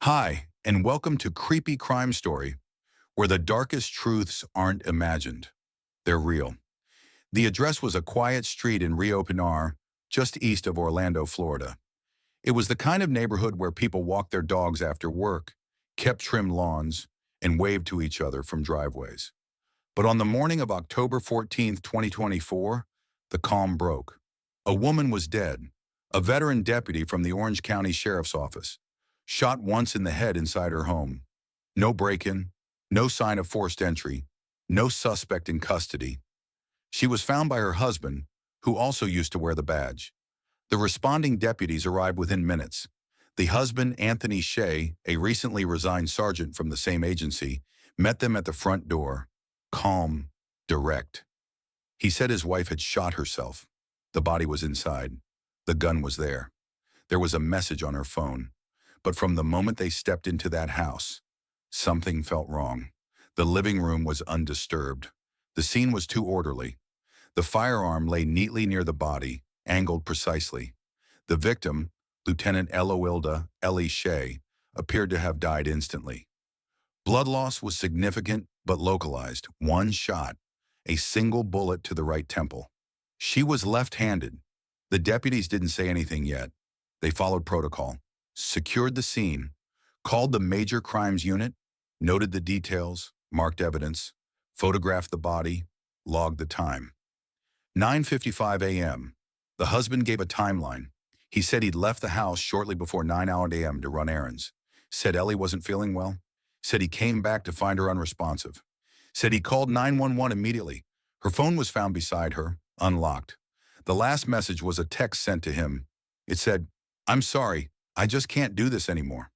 Hi, and welcome to Creepy Crime Story, where the darkest truths aren't imagined. They're real. The address was a quiet street in Rio Pinar, just east of Orlando, Florida. It was the kind of neighborhood where people walked their dogs after work, kept trimmed lawns, and waved to each other from driveways. But on the morning of October 14th, 2024, the calm broke. A woman was dead, a veteran deputy from the Orange County Sheriff's Office, shot once in the head inside her home. No break-in, no sign of forced entry, no suspect in custody. She was found by her husband, who also used to wear the badge. The responding deputies arrived within minutes. The husband, Anthony Sheay, a recently resigned sergeant from the same agency, met them at the front door, calm, direct. He said his wife had shot herself. The body was inside. The gun was there. There was a message on her phone. But from the moment they stepped into that house, something felt wrong. The living room was undisturbed. The scene was too orderly. The firearm lay neatly near the body, angled precisely. The victim, Lieutenant K.i.l.l.e.r Sheay, appeared to have died instantly. Blood loss was significant but localized. One shot, a single bullet to the right temple. She was left-handed. The deputies didn't say anything yet. They followed protocol, secured the scene, called the Major Crimes Unit, noted the details, marked evidence, photographed the body, logged the time. 9:55 a.m. The husband gave a timeline. He said he'd left the house shortly before 9 a.m. to run errands. Said Ellie wasn't feeling well. Said he came back to find her unresponsive. Said he called 911 immediately. Her phone was found beside her, unlocked. The last message was a text sent to him. It said, "I'm sorry, I just can't do this anymore."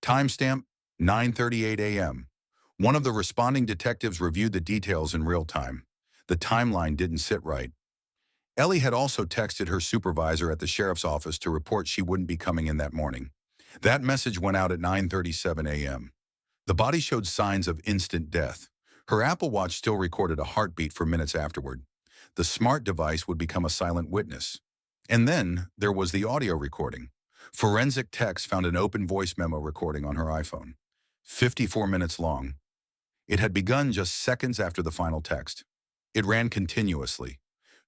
Timestamp, 9:38 a.m. One of the responding detectives reviewed the details in real time. The timeline didn't sit right. Ellie had also texted her supervisor at the sheriff's office to report she wouldn't be coming in that morning. That message went out at 9:37 a.m. The body showed signs of instant death. Her Apple Watch still recorded a heartbeat for minutes afterward. The smart device would become a silent witness. And then there was the audio recording. Forensic techs found an open voice memo recording on her iPhone, 54 minutes long. It had begun just seconds after the final text. It ran continuously.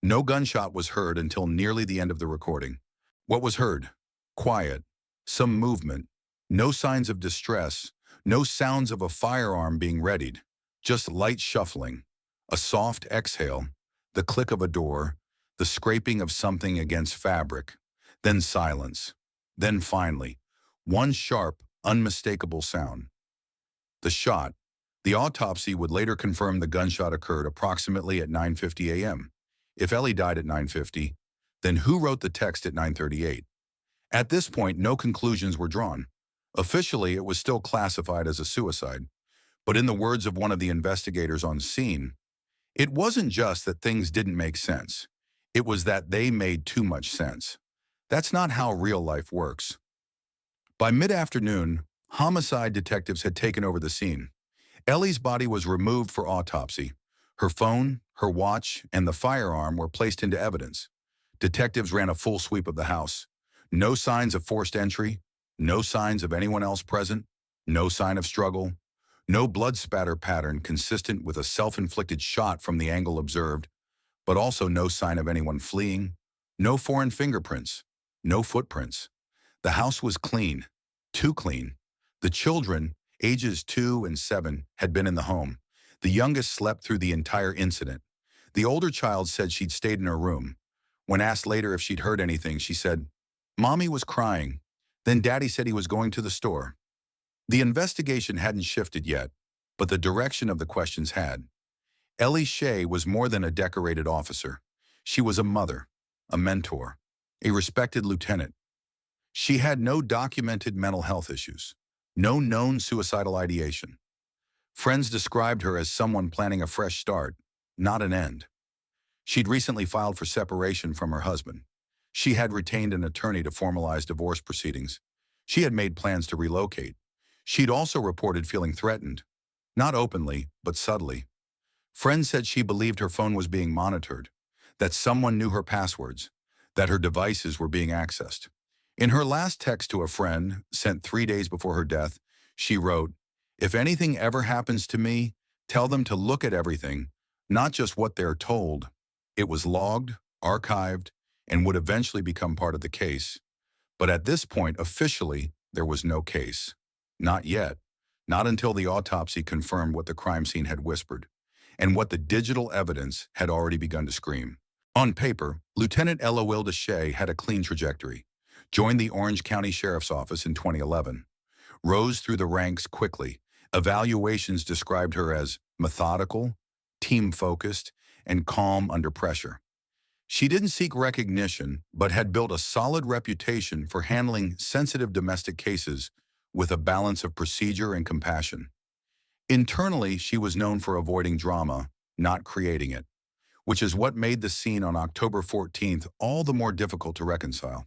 No gunshot was heard until nearly the end of the recording. What was heard? Quiet, some movement, no signs of distress, no sounds of a firearm being readied, just light shuffling, a soft exhale, the click of a door, the scraping of something against fabric, then silence. Then finally, one sharp, unmistakable sound. The shot. The autopsy would later confirm the gunshot occurred approximately at 9:50 a.m. If Ellie died at 9:50, then who wrote the text at 9:38? At this point, no conclusions were drawn. Officially, it was still classified as a suicide. But in the words of one of the investigators on scene, it wasn't just that things didn't make sense. It was that they made too much sense. That's not how real life works. By mid-afternoon, homicide detectives had taken over the scene. Ellie's body was removed for autopsy. Her phone, her watch, and the firearm were placed into evidence. Detectives ran a full sweep of the house. No signs of forced entry, no signs of anyone else present, no sign of struggle, no blood spatter pattern consistent with a self-inflicted shot from the angle observed, but also no sign of anyone fleeing, no foreign fingerprints, no footprints. The house was clean, too clean. The children, ages 2 and 7, had been in the home. The youngest slept through the entire incident. The older child said she'd stayed in her room. When asked later if she'd heard anything, she said, "Mommy was crying. Then Daddy said he was going to the store." The investigation hadn't shifted yet, but the direction of the questions had. Ellie Sheay was more than a decorated officer. She was a mother, a mentor, a respected lieutenant. She had no documented mental health issues, no known suicidal ideation. Friends described her as someone planning a fresh start, not an end. She'd recently filed for separation from her husband. She had retained an attorney to formalize divorce proceedings. She had made plans to relocate. She'd also reported feeling threatened, not openly, but subtly. Friends said she believed her phone was being monitored, that someone knew her passwords, that her devices were being accessed. In her last text to a friend, sent 3 days before her death, she wrote, "If anything ever happens to me, tell them to look at everything, not just what they're told." It was logged, archived, and would eventually become part of the case. But at this point, officially, there was no case. Not yet. Not until the autopsy confirmed what the crime scene had whispered, and what the digital evidence had already begun to scream. On paper, Lieutenant Ella Sheay had a clean trajectory. Joined the Orange County Sheriff's Office in 2011. Rose through the ranks quickly. Evaluations described her as methodical, team-focused, and calm under pressure. She didn't seek recognition, but had built a solid reputation for handling sensitive domestic cases with a balance of procedure and compassion. Internally, she was known for avoiding drama, not creating it, which is what made the scene on October 14th all the more difficult to reconcile.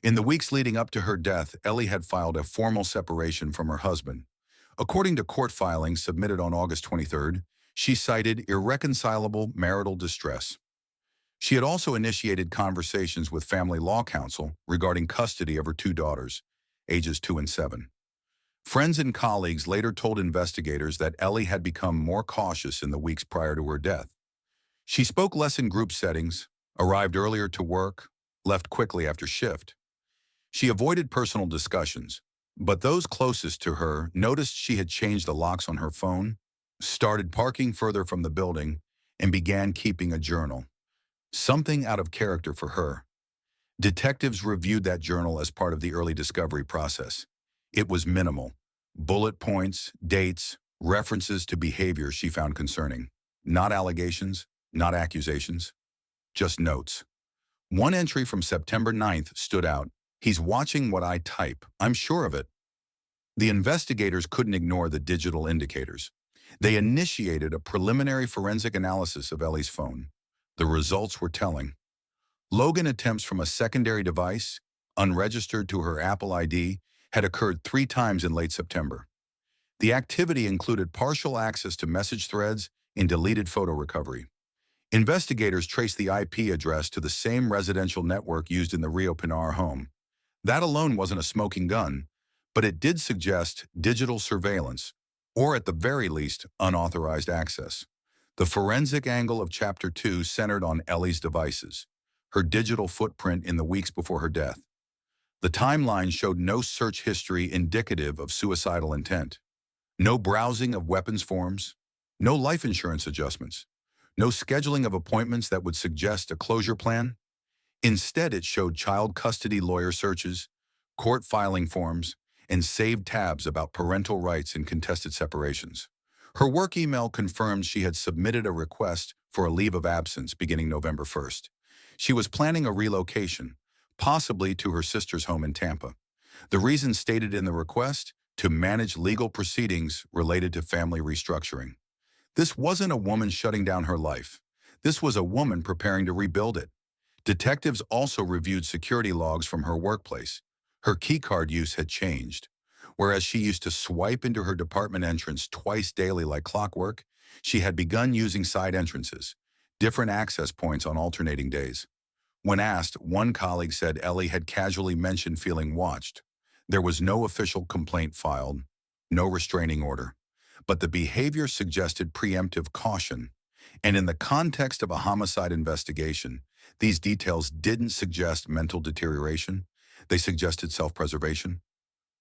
In the weeks leading up to her death, Ellie had filed a formal separation from her husband. According to court filings submitted on August 23rd, she cited irreconcilable marital distress. She had also initiated conversations with family law counsel regarding custody of her two daughters, ages 2 and 7. Friends and colleagues later told investigators that Ellie had become more cautious in the weeks prior to her death. She spoke less in group settings, arrived earlier to work, left quickly after shift. She avoided personal discussions, but those closest to her noticed she had changed the locks on her phone, started parking further from the building, and began keeping a journal. Something out of character for her. Detectives reviewed that journal as part of the early discovery process. It was minimal. Bullet points, dates, references to behavior she found concerning. Not allegations, not accusations, just notes. One entry from September 9th stood out. "He's watching what I type. I'm sure of it." The investigators couldn't ignore the digital indicators. They initiated a preliminary forensic analysis of Ellie's phone. The results were telling. Login attempts from a secondary device, unregistered to her Apple ID, had occurred 3 times in late September. The activity included partial access to message threads and deleted photo recovery. Investigators traced the IP address to the same residential network used in the K.i.l.l.e.r home. That alone wasn't a smoking gun, but it did suggest digital surveillance, or at the very least, unauthorized access. The forensic angle of Chapter 2 centered on Ellie's devices, her digital footprint in the weeks before her death. The timeline showed no search history indicative of suicidal intent, no browsing of weapons forms, no life insurance adjustments, no scheduling of appointments that would suggest a closure plan. Instead, it showed child custody lawyer searches, court filing forms, and saved tabs about parental rights and contested separations. Her work email confirmed she had submitted a request for a leave of absence beginning November 1st. She was planning a relocation, possibly to her sister's home in Tampa. The reason stated in the request: to manage legal proceedings related to family restructuring. This wasn't a woman shutting down her life. This was a woman preparing to rebuild it. Detectives also reviewed security logs from her workplace. Her keycard use had changed. Whereas she used to swipe into her department entrance twice daily like clockwork, she had begun using side entrances, different access points on alternating days. When asked, one colleague said Ellie had casually mentioned feeling watched. There was no official complaint filed, no restraining order, but the behavior suggested preemptive caution. And in the context of a homicide investigation, these details didn't suggest mental deterioration. They suggested self-preservation.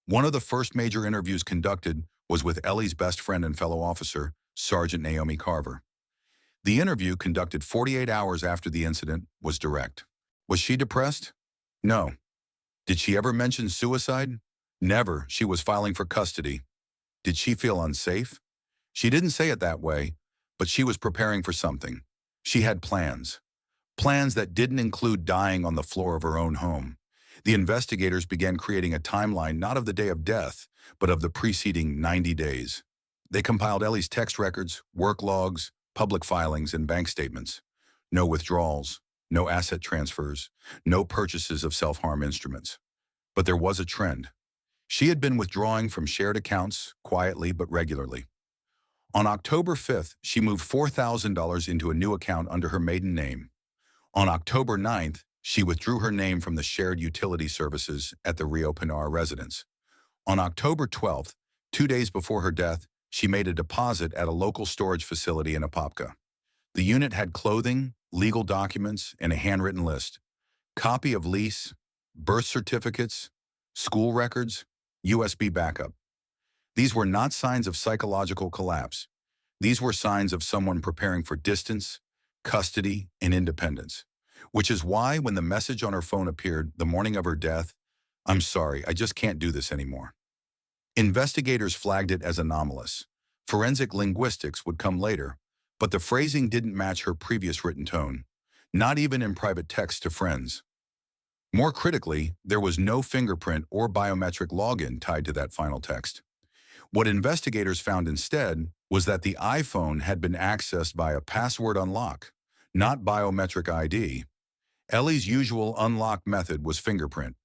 One of the first major interviews conducted was with Ellie's best friend and fellow officer, Sergeant Naomi Carver. The interview, conducted 48 hours after the incident, was direct. Was she depressed? No. Did she ever mention suicide? Never. She was filing for custody. Did she feel unsafe? She didn't say it that way, but she was preparing for something. She had plans. Plans that didn't include dying on the floor of her own home. The investigators began creating a timeline not of the day of death, but of the preceding 90 days. They compiled Ellie's text records, work logs, public filings, and bank statements. No withdrawals, no asset transfers, no purchases of self-harm instruments. But there was a trend. She had been withdrawing from shared accounts, quietly but regularly. On October 5th, she moved $4,000 into a new account under her maiden name. On October 9th, She withdrew her name from the shared utility services at the Rio-Pinar residence. On October 12th, 2 days before her death, she made a deposit at a local storage facility in Apopka. The unit had clothing, legal documents, and a handwritten list. Copy of lease, birth certificates, school records, USB backup. These were not signs of psychological collapse. These were signs of someone preparing for distance, custody, and independence. Which is why when the message on her phone appeared the morning of her death, "I'm sorry, I just can't do this anymore." Investigators flagged it as anomalous. Forensic linguistics would come later, but the phrasing didn't match her previous written tone, not even in private text to friends. More critically, there was no fingerprint or biometric login tied to that final text. What investigators found instead was that the iPhone had been accessed by a password unlock, not biometric ID. Ellie's usual unlock method was fingerprint.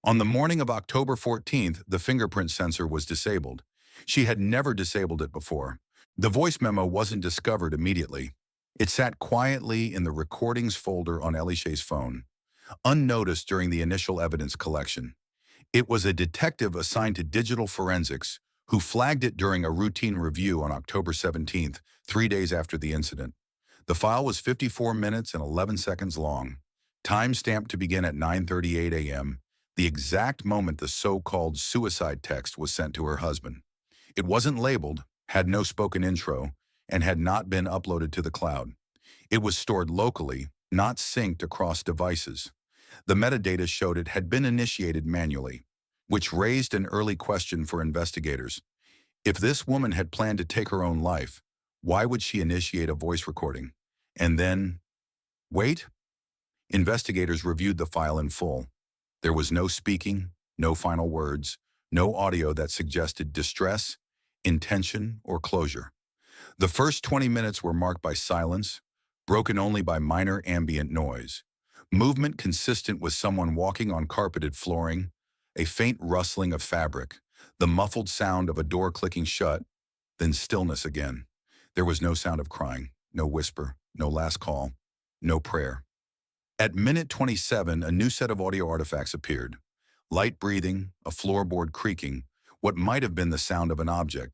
On the morning of October 14th, the fingerprint sensor was disabled. She had never disabled it before. The voice memo wasn't discovered immediately. It sat quietly in the recordings folder on Anthony Sheay's phone, unnoticed during the initial evidence collection. It was a detective assigned to digital forensics who flagged it during a routine review on October 17th, 3 days after the incident. The file was 54 minutes and 11 seconds long, time-stamped to begin at 9:38 a.m., the exact moment the so-called suicide text was sent to her husband. It wasn't labeled, had no spoken intro, and had not been uploaded to the cloud. It was stored locally, not synced across devices. The metadata showed it had been initiated manually, which raised an early question for investigators. If this woman had planned to take her own life, why would she initiate a voice recording? And then, wait? Investigators reviewed the file in full. There was no speaking, no final words, no audio that suggested distress, intention, or closure. The first 20 minutes were marked by silence, broken only by minor ambient noise. Movement consistent with someone walking on carpeted flooring, a faint rustling of fabric, the muffled sound of a door clicking shut, then stillness again. There was no sound of crying, no whisper, no last call, no prayer. At minute 27, a new set of audio artifacts appeared. Light breathing, a floorboard creaking, what might have been the sound of an object,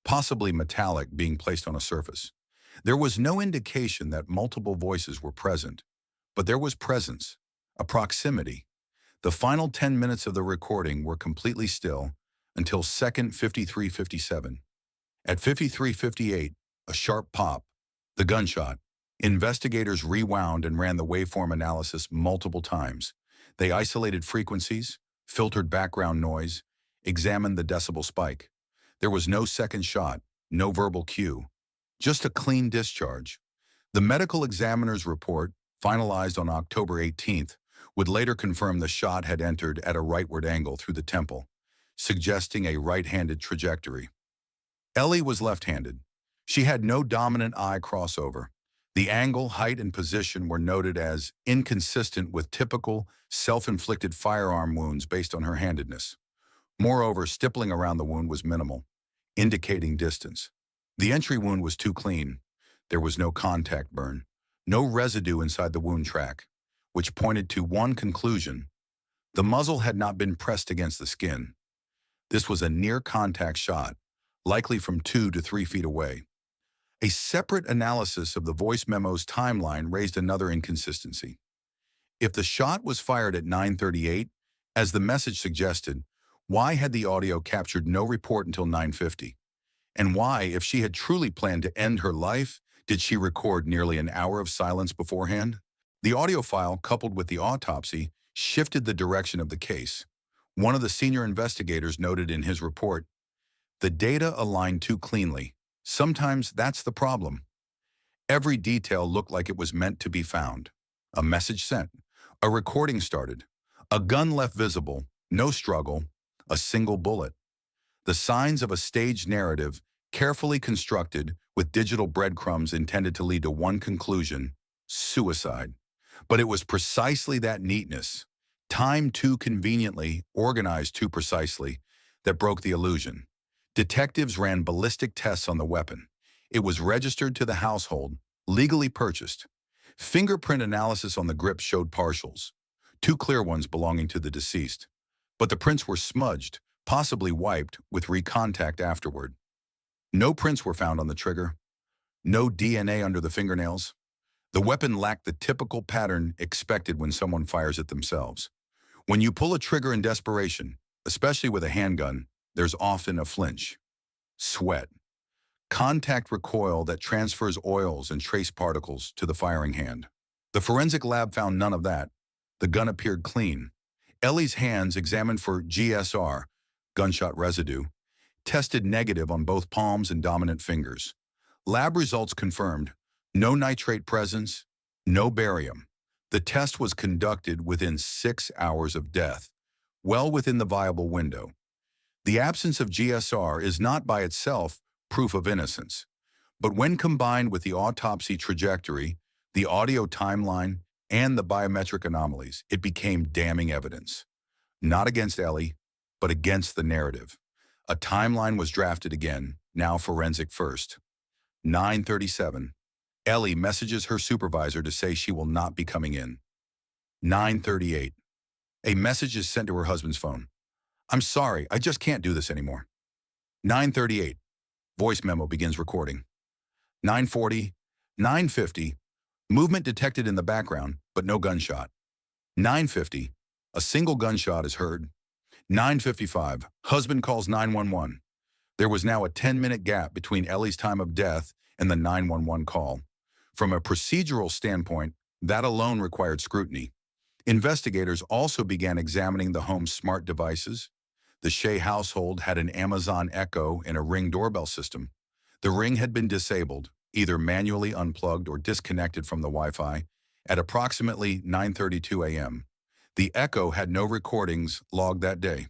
possibly metallic, being placed on a surface. There was no indication that multiple voices were present, but there was presence, a proximity. The final 10 minutes of the recording were completely still until second 53:57. At 53:58, a sharp pop, the gunshot. Investigators rewound and ran the waveform analysis multiple times. They isolated frequencies, filtered background noise, examined the decibel spike. There was no second shot, no verbal cue, just a clean discharge. The medical examiner's report, finalized on October 18th, would later confirm the shot had entered at a rightward angle through the temple, suggesting a right-handed trajectory. Ellie was left-handed. She had no dominant eye crossover. The angle, height, and position were noted as inconsistent with typical self-inflicted firearm wounds based on her handedness. Moreover, stippling around the wound was minimal, indicating distance. The entry wound was too clean. There was no contact burn, no residue inside the wound track, which pointed to one conclusion: the muzzle had not been pressed against the skin. This was a near-contact shot, likely from 2 to 3 feet away. A separate analysis of the voice memo's timeline raised another inconsistency. If the shot was fired at 9:38, as the message suggested, why had the audio captured no report until 9:50? And why, if she had truly planned to end her life, did she record nearly an hour of silence beforehand? The audio file, coupled with the autopsy, shifted the direction of the case. One of the senior investigators noted in his report, "The data aligned too cleanly. Sometimes that's the problem." Every detail looked like it was meant to be found. A message sent. A recording started. A gun left visible. No struggle. A single bullet. The signs of a staged narrative, carefully constructed with digital breadcrumbs intended to lead to one conclusion: suicide. But it was precisely that neatness, timed too conveniently, organized too precisely, that broke the illusion. Detectives ran ballistic tests on the weapon. It was registered to the household, legally purchased. Fingerprint analysis on the grip showed partials, two clear ones belonging to the deceased. But the prints were smudged, possibly wiped, with recontact afterward. No prints were found on the trigger. No DNA under the fingernails. The weapon lacked the typical pattern expected when someone fires it themselves. When you pull a trigger in desperation, especially with a handgun, there's often a flinch, sweat, contact recoil that transfers oils and trace particles to the firing hand. The forensic lab found none of that. The gun appeared clean. Ellie's hands, examined for GSR, gunshot residue, tested negative on both palms and dominant fingers. Lab results confirmed no nitrate presence, no barium. The test was conducted within 6 hours of death, well within the viable window. The absence of GSR is not by itself proof of innocence, but when combined with the autopsy trajectory, the audio timeline, and the biometric anomalies, it became damning evidence. Not against Ellie, but against the narrative. A timeline was drafted again, now forensic first. 9:37. Ellie messages her supervisor to say she will not be coming in. 9:38. A message is sent to her husband's phone. I'm sorry, I just can't do this anymore. 9:38. Voice memo begins recording. 9:40. 9:50. Movement detected in the background, but no gunshot. 9:50. A single gunshot is heard. 9:55. Husband calls 911. There was now a 10-minute gap between Ellie's time of death and the 911 call. From a procedural standpoint, that alone required scrutiny. Investigators also began examining the home's smart devices. The Sheay household had an Amazon Echo and a Ring doorbell system. The Ring had been disabled, either manually unplugged or disconnected from the Wi-Fi, at approximately 9:32 a.m. The Echo had no recordings logged that day.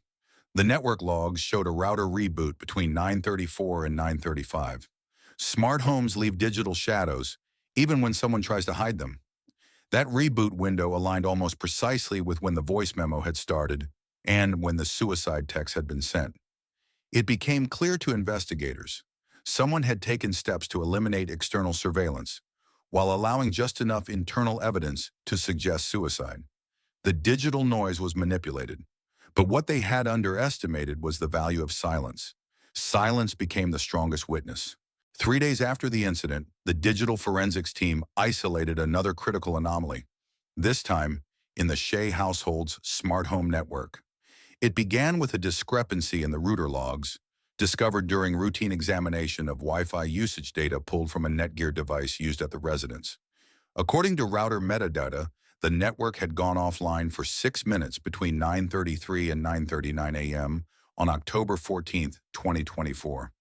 The network logs showed a router reboot between 9:34 and 9:35. Smart homes leave digital shadows, even when someone tries to hide them. That reboot window aligned almost precisely with when the voice memo had started and when the suicide text had been sent. It became clear to investigators someone had taken steps to eliminate external surveillance, while allowing just enough internal evidence to suggest suicide. The digital noise was manipulated, but what they had underestimated was the value of silence. Silence became the strongest witness. 3 days after the incident, the digital forensics team isolated another critical anomaly, this time in the Sheay household's smart home network. It began with a discrepancy in the router logs, discovered during routine examination of Wi-Fi usage data pulled from a Netgear device used at the residence. According to router metadata, the network had gone offline for 6 minutes between 9:33 and 9:39 a.m. on October 14, 2024.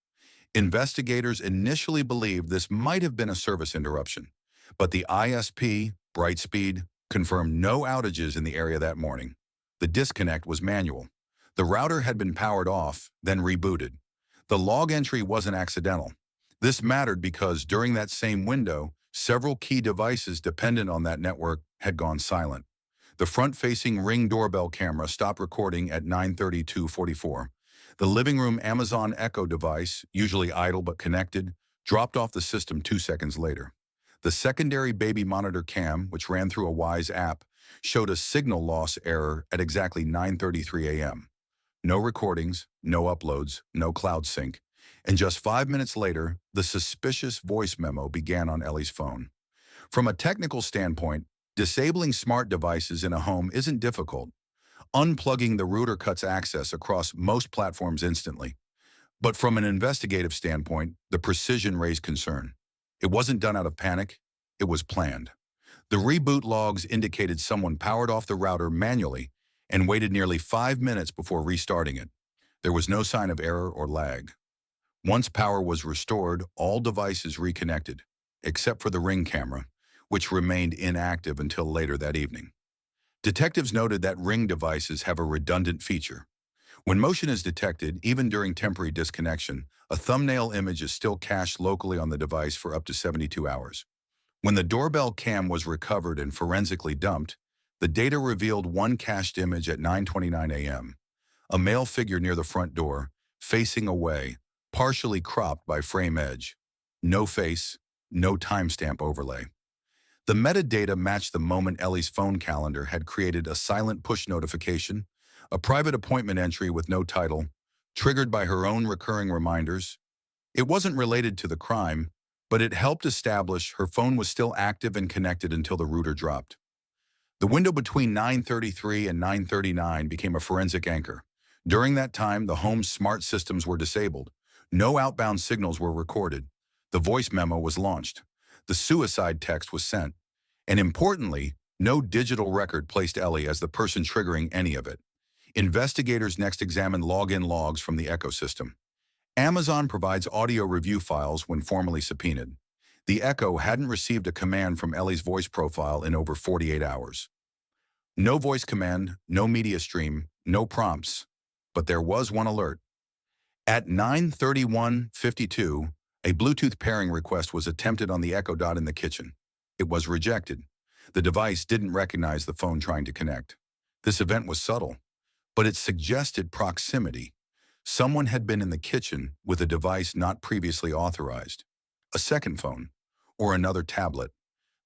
Investigators initially believed this might have been a service interruption, but the ISP, Brightspeed, confirmed no outages in the area that morning. The disconnect was manual. The router had been powered off, then rebooted. The log entry wasn't accidental. This mattered because during that same window, several key devices dependent on that network had gone silent. The front-facing Ring doorbell camera stopped recording at 9:32:44. The living room Amazon Echo device, usually idle but connected, dropped off the system 2 seconds later. The secondary baby monitor cam, which ran through a Wise app, showed a signal loss error at exactly 9:33 a.m. No recordings, no uploads, no cloud sync. And just 5 minutes later, the suspicious voice memo began on Ellie's phone. From a technical standpoint, disabling smart devices in a home isn't difficult. Unplugging the router cuts access across most platforms instantly. But from an investigative standpoint, the precision raised concern. It wasn't done out of panic, it was planned. The reboot logs indicated someone powered off the router manually and waited nearly 5 minutes before restarting it. There was no sign of error or lag. Once power was restored, all devices reconnected, except for the Ring camera, which remained inactive until later that evening. Detectives noted that Ring devices have a redundant feature. When motion is detected, even during temporary disconnection, a thumbnail image is still cached locally on the device for up to 72 hours. When the doorbell cam was recovered and forensically dumped, the data revealed one cached image at 9:29 a.m. A male figure near the front door, facing away, partially cropped by frame edge. No face, no timestamp overlay. The metadata matched the moment Ellie's phone calendar had created a silent push notification, a private appointment entry with no title, triggered by her own recurring reminders. It wasn't related to the crime, but it helped establish her phone was still active and connected until the router dropped. The window between 9:33 and 9:39 became a forensic anchor. During that time, the home's smart systems were disabled. No outbound signals were recorded. The voice memo was launched. The suicide text was sent. And importantly, no digital record placed Ellie as the person triggering any of it. Investigators next examined login logs from the ecosystem. Amazon provides audio review files when formally subpoenaed. The Echo hadn't received a command from Ellie's voice profile in over 48 hours. No voice command, no media stream, no prompts. But there was one alert. At 9:31:52, a Bluetooth pairing request was attempted on the Echo Dot in the kitchen. It was rejected. The device didn't recognize the phone trying to connect. This event was subtle, but it suggested proximity. Someone had been in the kitchen with a device not previously authorized. A second phone, or another tablet.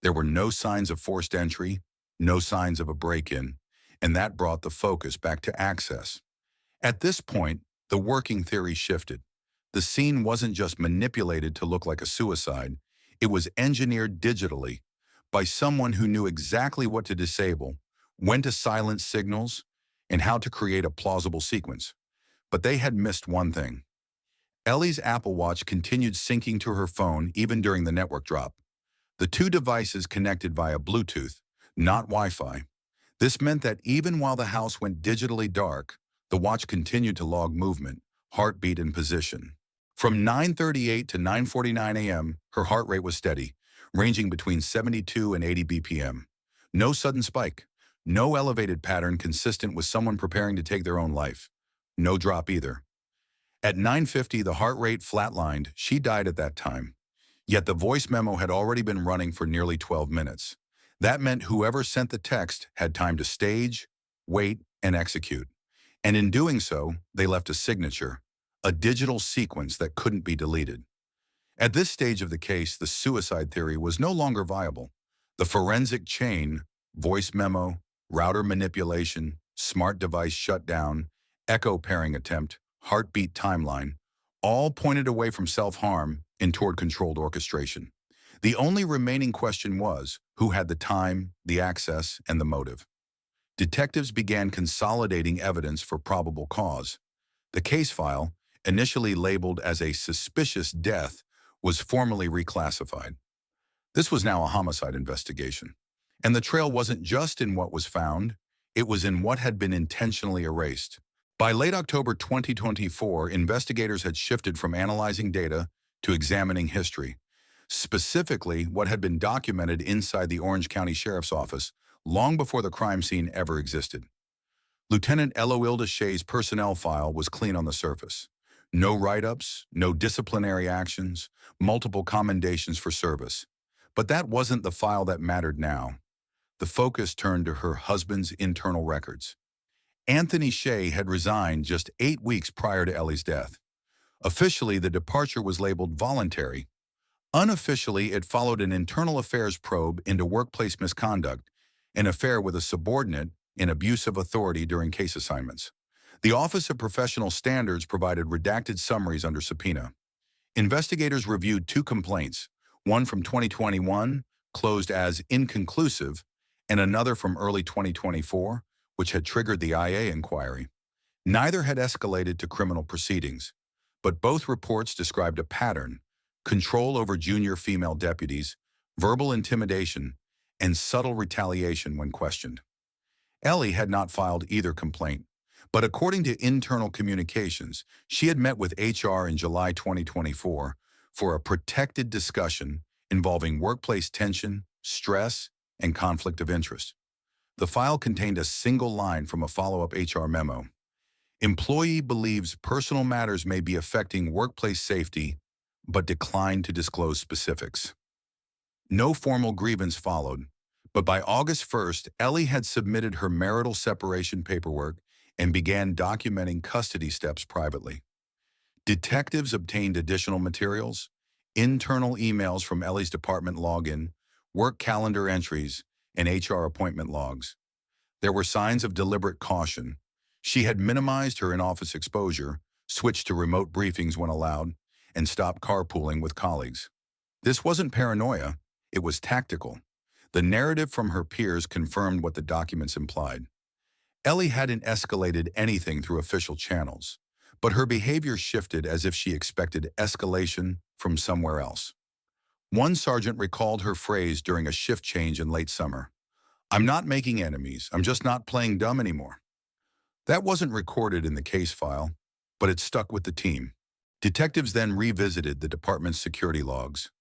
There were no signs of forced entry, no signs of a break-in, and that brought the focus back to access. At this point, the working theory shifted. The scene wasn't just manipulated to look like a suicide, it was engineered digitally by someone who knew exactly what to disable, when to silence signals, and how to create a plausible sequence. But they had missed one thing. Ellie's Apple Watch continued syncing to her phone even during the network drop. The two devices connected via Bluetooth, not Wi-Fi. This meant that even while the house went digitally dark, the watch continued to log movement, heartbeat, and position. From 9:38 to 9:49 a.m., her heart rate was steady, ranging between 72 and 80 BPM. No sudden spike, no elevated pattern consistent with someone preparing to take their own life. No drop either. At 9:50, the heart rate flatlined. She died at that time. Yet the voice memo had already been running for nearly 12 minutes. That meant whoever sent the text had time to stage, wait, and execute. And in doing so, they left a signature, a digital sequence that couldn't be deleted. At this stage of the case, the suicide theory was no longer viable. The forensic chain, voice memo, router manipulation, smart device shutdown, echo pairing attempt, heartbeat timeline, all pointed away from self-harm and toward controlled orchestration. The only remaining question was, who had the time, the access, and the motive? Detectives began consolidating evidence for probable cause. The case file, initially labeled as a suspicious death, was formally reclassified. This was now a homicide investigation. And the trail wasn't just in what was found, it was in what had been intentionally erased. By late October 2024, investigators had shifted from analyzing data to examining history, specifically what had been documented inside the Orange County Sheriff's Office long before the crime scene ever existed. Lieutenant K.i.l.le.r Shay's personnel file was clean on the surface. No write-ups, no disciplinary actions, multiple commendations for service. But that wasn't the file that mattered now. The focus turned to her husband's internal records. Anthony Sheay had resigned just 8 weeks prior to Ellie's death. Officially, the departure was labeled voluntary. Unofficially, it followed an internal affairs probe into workplace misconduct, an affair with a subordinate, and abuse of authority during case assignments. The Office of Professional Standards provided redacted summaries under subpoena. Investigators reviewed 2 complaints, one from 2021, closed as inconclusive, and another from early 2024, which had triggered the IA inquiry. Neither had escalated to criminal proceedings, but both reports described a pattern: control over junior female deputies, verbal intimidation, and subtle retaliation when questioned. Ellie had not filed either complaint, but according to internal communications, she had met with HR in July 2024 for a protected discussion involving workplace tension, stress, and conflict of interest. The file contained a single line from a follow-up HR memo. Employee believes personal matters may be affecting workplace safety, but declined to disclose specifics. No formal grievance followed, but by August 1st, Ellie had submitted her marital separation paperwork and began documenting custody steps privately. Detectives obtained additional materials, internal emails from Ellie's department login, work calendar entries, and HR appointment logs. There were signs of deliberate caution. She had minimized her in-office exposure, switched to remote briefings when allowed, and stopped carpooling with colleagues. This wasn't paranoia, it was tactical. The narrative from her peers confirmed what the documents implied. Ellie hadn't escalated anything through official channels, but her behavior shifted as if she expected escalation from somewhere else. One sergeant recalled her phrase during a shift change in late summer. "I'm not making enemies, I'm just not playing dumb anymore." That wasn't recorded in the case file, but it stuck with the team. Detectives then revisited the department's security logs.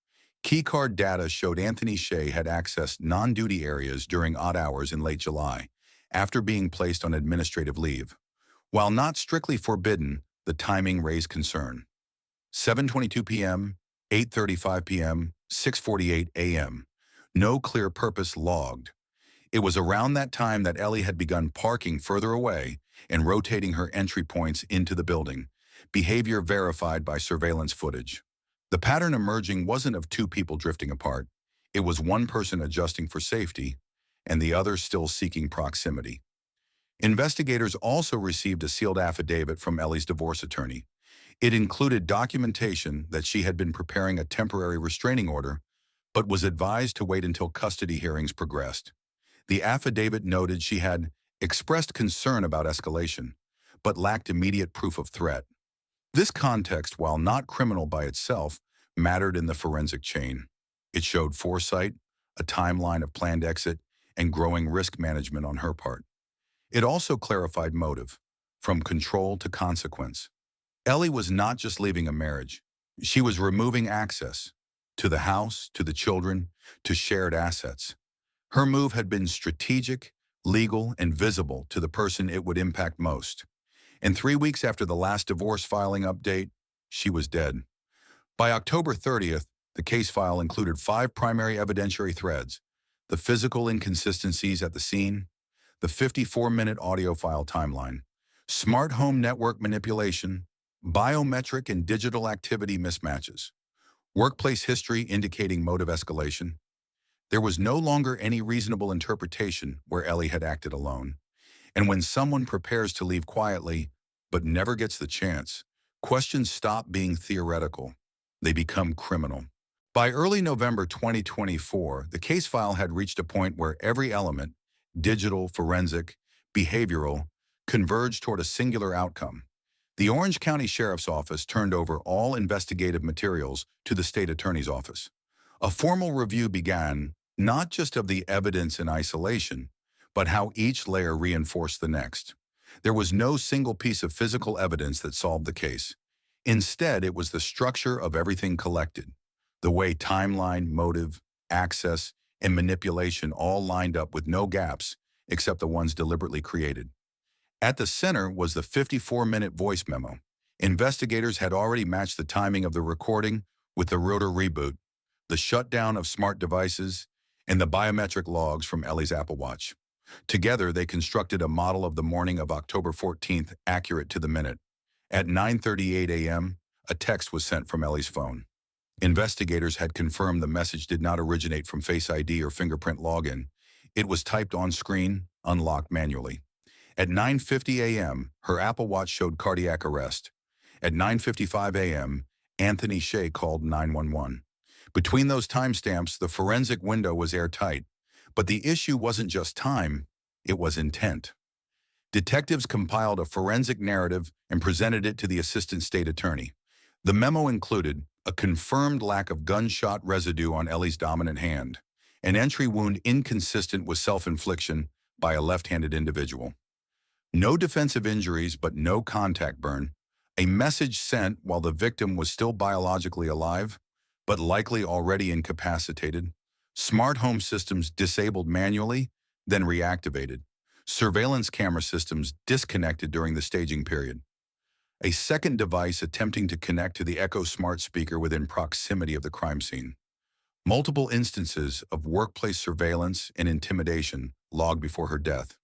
Key card data showed Anthony Sheay had accessed non-duty areas during odd hours in late July, after being placed on administrative leave. While not strictly forbidden, the timing raised concern. 7:22 p.m., 8:35 p.m., 6:48 a.m. No clear purpose logged. It was around that time that Ellie had begun parking further away and rotating her entry points into the building, behavior verified by surveillance footage. The pattern emerging wasn't of two people drifting apart. It was one person adjusting for safety and the other still seeking proximity. Investigators also received a sealed affidavit from Ellie's divorce attorney. It included documentation that she had been preparing a temporary restraining order, but was advised to wait until custody hearings progressed. The affidavit noted she had expressed concern about escalation, but lacked immediate proof of threat. This context, while not criminal by itself, mattered in the forensic chain. It showed foresight, a timeline of planned exit, and growing risk management on her part. It also clarified motive, from control to consequence. Ellie was not just leaving a marriage. She was removing access to the house, to the children, to shared assets. Her move had been strategic, legal, and visible to the person it would impact most. And 3 weeks after the last divorce filing update, she was dead. By October 30th, the case file included 5 primary evidentiary threads: the physical inconsistencies at the scene, the 54-minute audio file timeline, smart home network manipulation, biometric and digital activity mismatches, workplace history indicating motive escalation. There was no longer any reasonable interpretation where Ellie had acted alone. And when someone prepares to leave quietly, but never gets the chance, questions stop being theoretical. They become criminal. By early November 2024, the case file had reached a point where every element, digital, forensic, behavioral, converged toward a singular outcome. The Orange County Sheriff's Office turned over all investigative materials to the state attorney's office. A formal review began, not just of the evidence in isolation, but how each layer reinforced the next. There was no single piece of physical evidence that solved the case. Instead, it was the structure of everything collected, the way timeline, motive, access, and manipulation all lined up with no gaps except the ones deliberately created. At the center was the 54-minute voice memo. Investigators had already matched the timing of the recording with the rotor reboot, the shutdown of smart devices, and the biometric logs from Ellie's Apple Watch. Together, they constructed a model of the morning of October 14th, accurate to the minute. At 9:38 a.m., a text was sent from Ellie's phone. Investigators had confirmed the message did not originate from Face ID or fingerprint login. It was typed on screen, unlocked manually. At 9:50 a.m., her Apple Watch showed cardiac arrest. At 9:55 a.m., Anthony Sheay called 911. Between those timestamps, the forensic window was airtight. But the issue wasn't just time, it was intent. Detectives compiled a forensic narrative and presented it to the assistant state attorney. The memo included a confirmed lack of gunshot residue on Ellie's dominant hand, an entry wound inconsistent with self-infliction by a left-handed individual. No defensive injuries, but no contact burn. A message sent while the victim was still biologically alive, but likely already incapacitated. Smart home systems disabled manually, then reactivated. Surveillance camera systems disconnected during the staging period. A second device attempting to connect to the Echo smart speaker within proximity of the crime scene. Multiple instances of workplace surveillance and intimidation logged before her death.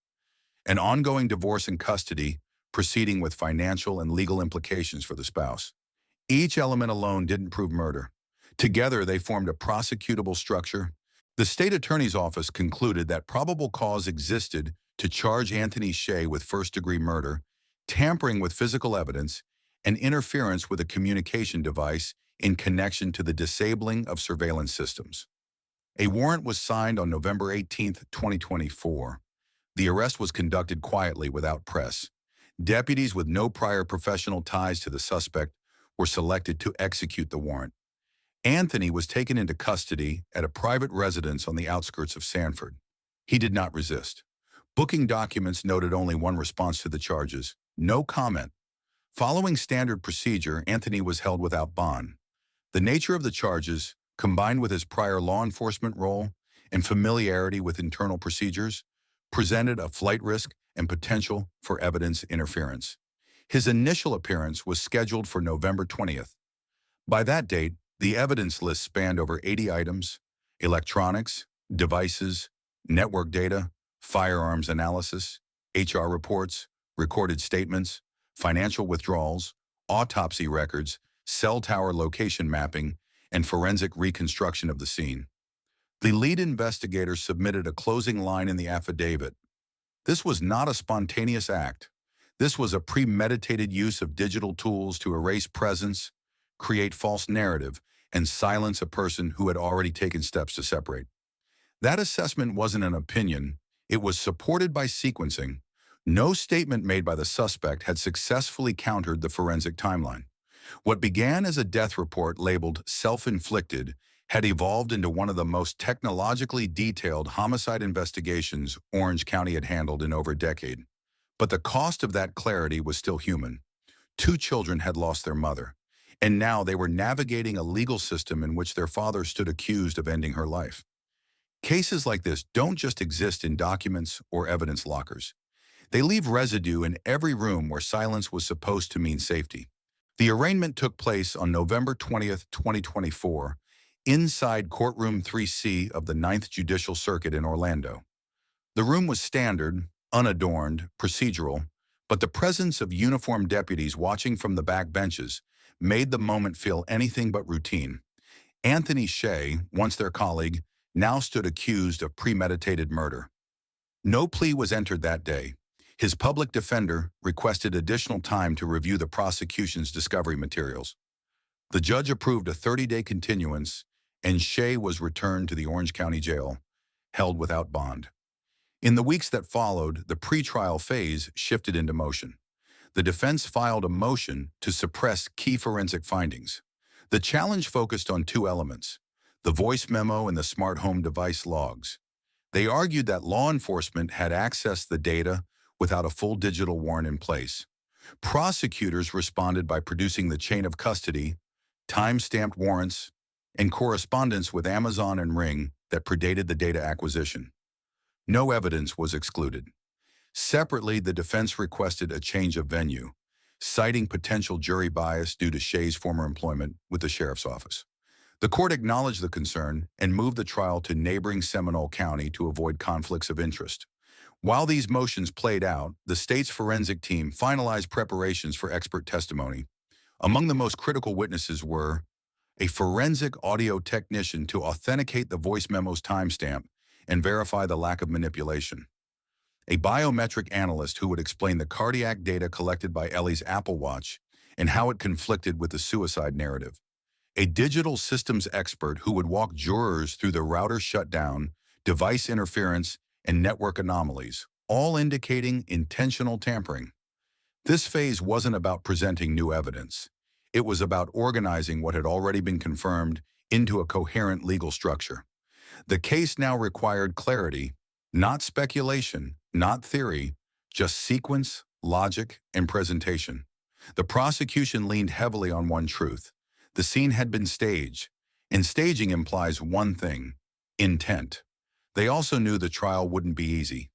An ongoing divorce in custody, proceeding with financial and legal implications for the spouse. Each element alone didn't prove murder. Together, they formed a prosecutable structure The state attorney's office concluded that probable cause existed to charge Anthony Sheay with first-degree murder, tampering with physical evidence, and interference with a communication device in connection to the disabling of surveillance systems. A warrant was signed on November 18, 2024. The arrest was conducted quietly without press. Deputies with no prior professional ties to the suspect were selected to execute the warrant. Anthony was taken into custody at a private residence on the outskirts of Sanford. He did not resist. Booking documents noted only one response to the charges: no comment. Following standard procedure, Anthony was held without bond. The nature of the charges, combined with his prior law enforcement role and familiarity with internal procedures, presented a flight risk and potential for evidence interference. His initial appearance was scheduled for November 20th. By that date, the evidence list spanned over 80 items: electronics, devices, network data, firearms analysis, HR reports, recorded statements, financial withdrawals, autopsy records, cell tower location mapping, and forensic reconstruction of the scene. The lead investigator submitted a closing line in the affidavit. This was not a spontaneous act. This was a premeditated use of digital tools to erase presence, create false narrative, and silence a person who had already taken steps to separate. That assessment wasn't an opinion. It was supported by sequencing. No statement made by the suspect had successfully countered the forensic timeline. What began as a death report labeled self-inflicted had evolved into one of the most technologically detailed homicide investigations Orange County had handled in over a decade. But the cost of that clarity was still human. 2 children had lost their mother, and now they were navigating a legal system in which their father stood accused of ending her life. Cases like this don't just exist in documents or evidence lockers. They leave residue in every room where silence was supposed to mean safety. The arraignment took place on November 20th, 2024, inside Courtroom 3C of the 9th Judicial Circuit in Orlando. The room was standard, unadorned, procedural, but the presence of uniformed deputies watching from the back benches made the moment feel anything but routine. Anthony Sheay, once their colleague, now stood accused of premeditated murder. No plea was entered that day. His public defender requested additional time to review the prosecution's discovery materials. The judge approved a 30-day continuance, and Sheay was returned to the Orange County Jail, held without bond. In the weeks that followed, the pretrial phase shifted into motion. The defense filed a motion to suppress key forensic findings. The challenge focused on 2 elements: the voice memo and the smart home device logs. They argued that law enforcement had accessed the data without a full digital warrant in place. Prosecutors responded by producing the chain of custody, time-stamped warrants, and correspondence with Amazon and Ring that predated the data acquisition. No evidence was excluded. Separately, the defense requested a change of venue, citing potential jury bias due to Sheay's former employment with the sheriff's office. The court acknowledged the concern and moved the trial to neighboring Seminole County to avoid conflicts of interest. While these motions played out, the state's forensic team finalized preparations for expert testimony. Among the most critical witnesses were a forensic audio technician to authenticate the voice memo's timestamp and verify the lack of manipulation, a biometric analyst who would explain the cardiac data collected by Ellie's Apple Watch and how it conflicted with the suicide narrative, a digital systems expert who would walk jurors through the router shutdown, device interference, and network anomalies, all indicating intentional tampering. This phase wasn't about presenting new evidence. It was about organizing what had already been confirmed into a coherent legal structure. The case now required clarity, not speculation, not theory, just sequence, logic, and presentation. The prosecution leaned heavily on one truth: the scene had been staged, and staging implies one thing: intent. They also knew the trial wouldn't be easy.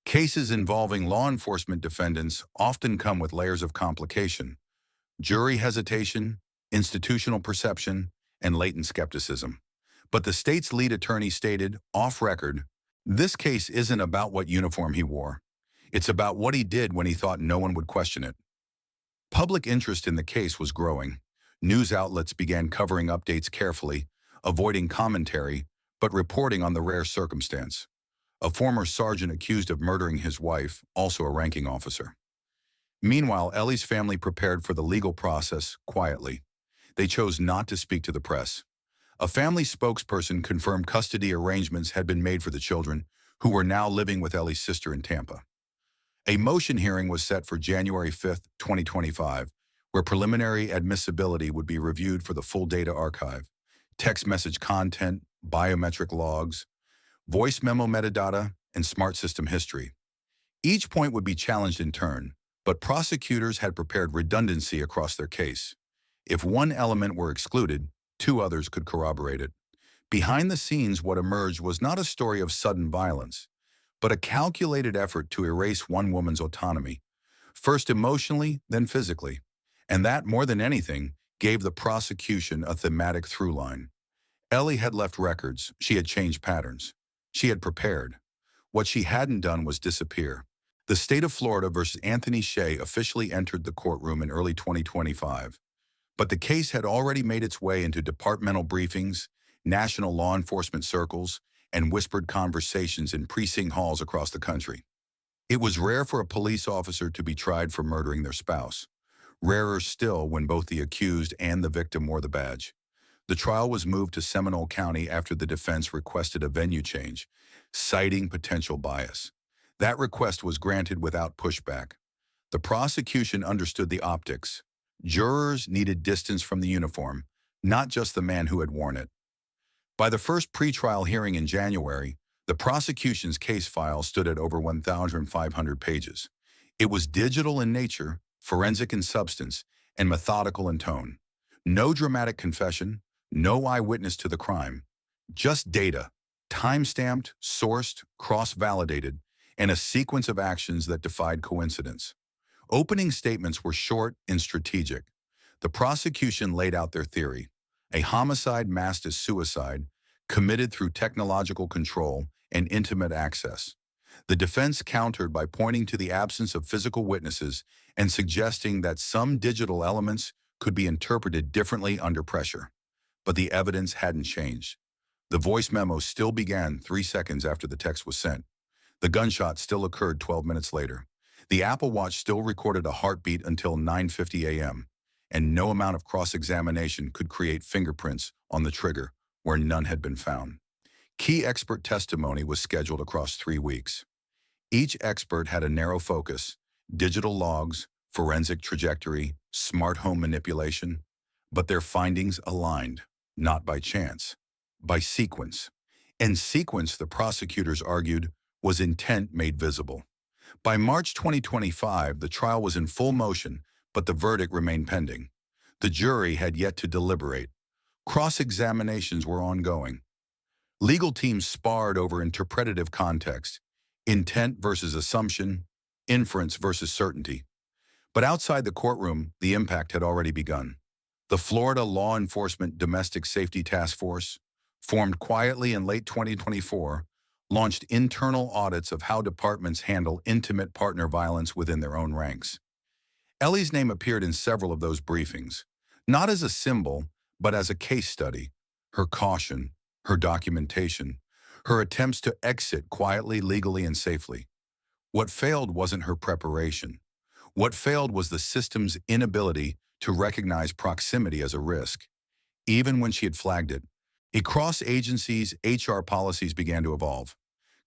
Cases involving law enforcement defendants often come with layers of complication: jury hesitation, institutional perception, and latent skepticism. But the state's lead attorney stated, off record, this case isn't about what uniform he wore. It's about what he did when he thought no one would question it. Public interest in the case was growing. News outlets began covering updates carefully, avoiding commentary, but reporting on the rare circumstance. A former sergeant accused of murdering his wife, also a ranking officer. Meanwhile, Ellie's family prepared for the legal process quietly. They chose not to speak to the press. A family spokesperson confirmed custody arrangements had been made for the children, who were now living with Ellie's sister in Tampa. A motion hearing was set for January 5, 2025, where preliminary admissibility would be reviewed for the full data archive, text message content, biometric logs, voice memo metadata, and smart system history. Each point would be challenged in turn, but prosecutors had prepared redundancy across their case. If one element were excluded, two others could corroborate it. Behind the scenes, what emerged was not a story of sudden violence, but a calculated effort to erase one woman's autonomy, first emotionally, then physically. And that, more than anything, gave the prosecution a thematic through line. Ellie had left records, she had changed patterns. She had prepared. What she hadn't done was disappear. The state of Florida versus Anthony Sheay officially entered the courtroom in early 2025. But the case had already made its way into departmental briefings, national law enforcement circles, and whispered conversations in precinct halls across the country. It was rare for a police officer to be tried for murdering their spouse. Rarer still when both the accused and the victim wore the badge. The trial was moved to Seminole County after the defense requested a venue change, citing potential bias. That request was granted without pushback. The prosecution understood the optics. Jurors needed distance from the uniform, not just the man who had worn it. By the first pretrial hearing in January, the prosecution's case file stood at over 1,500 pages. It was digital in nature, forensic in substance, and methodical in tone. No dramatic confession, no eyewitness to the crime, just data, time-stamped, sourced, cross-validated, and a sequence of actions that defied coincidence. Opening statements were short and strategic. The prosecution laid out their theory: a homicide masked as suicide, committed through technological control and intimate access. The defense countered by pointing to the absence of physical witnesses and suggesting that some digital elements could be interpreted differently under pressure. But the evidence hadn't changed. The voice memo still began 3 seconds after the text was sent. The gunshot still occurred 12 minutes later. The Apple Watch still recorded a heartbeat until 9:50 a.m., and no amount of cross-examination could create fingerprints on the trigger where none had been found. Key expert testimony was scheduled across 3 weeks. Each expert had a narrow focus: digital logs, forensic trajectory, smart home manipulation. But their findings aligned, not by chance, by sequence. And sequence, the prosecutors argued, was intent made visible. By March 2025, the trial was in full motion, but the verdict remained pending. The jury had yet to deliberate. Cross-examinations were ongoing. Legal teams sparred over interpretative context, intent versus assumption, inference versus certainty. But outside the courtroom, the impact had already begun. The Florida Law Enforcement Domestic Safety Task Force, formed quietly in late 2024, launched internal audits of how departments handle intimate partner violence within their own ranks. Ellie's name appeared in several of those briefings, not as a symbol, but as a case study. Her caution, her documentation, her attempts to exit quietly, legally, and safely. What failed wasn't her preparation. What failed was the system's inability to recognize proximity as a risk. Even when she had flagged it, across agencies, HR policies began to evolve.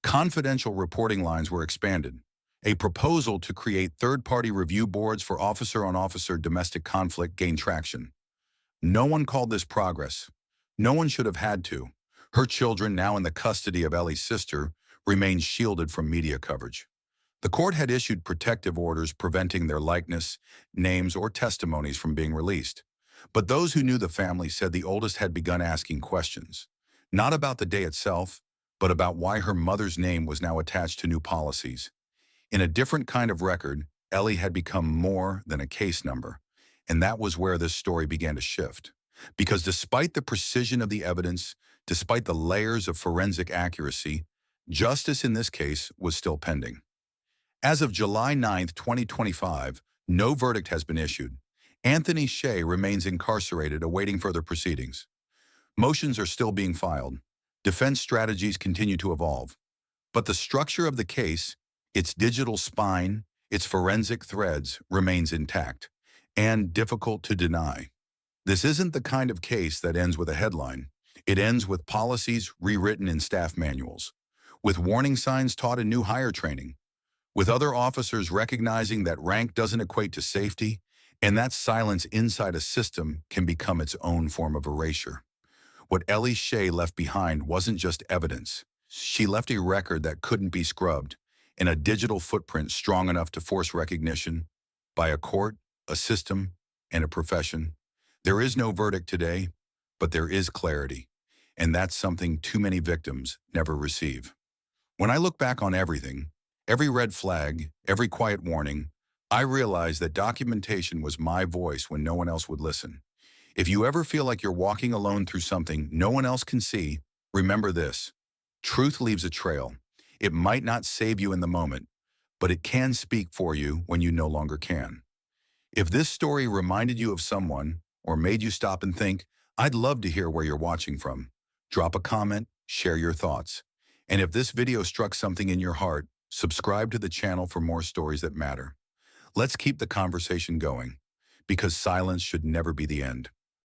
Confidential reporting lines were expanded. A proposal to create third-party review boards for officer-on-officer domestic conflict gained traction. No one called this progress. No one should have had to. Her children, now in the custody of Ellie's sister, remained shielded from media coverage. The court had issued protective orders preventing their likeness, names, or testimonies from being released. But those who knew the family said the oldest had begun asking questions, not about the day itself, but about why her mother's name was now attached to new policies. In a different kind of record, Ellie had become more than a case number, and that was where this story began to shift. Because despite the precision of the evidence, despite the layers of forensic accuracy, justice in this case was still pending. As of July 9, 2025, no verdict has been issued. Anthony Sheay remains incarcerated awaiting further proceedings. Motions are still being filed. Defense strategies continue to evolve. But the structure of the case, its digital spine, its forensic threads, remains intact and difficult to deny. This isn't the kind of case that ends with a headline. It ends with policies rewritten in staff manuals, with warning signs taught in new hire training, with other officers recognizing that rank doesn't equate to safety, and that silence inside a system can become its own form of erasure. What Ellie Shea left behind wasn't just evidence. She left a record that couldn't be scrubbed, and a digital footprint strong enough to force recognition by a court, a system, and a profession. There is no verdict today, but there is clarity, and that's something too many victims never receive. When I look back on everything, every red flag, every quiet warning, I realize that documentation was my voice when no one else would listen. If you ever feel like you're walking alone through something no one else can see, remember this. Truth leaves a trail. It might not save you in the moment, but it can speak for you when you no longer can. If this story reminded you of someone or made you stop and think, I'd love to hear where you're watching from. Drop a comment, share your thoughts. And if this video struck something in your heart, subscribe to the channel for more stories that matter. Let's keep the conversation going, because silence should never be the end.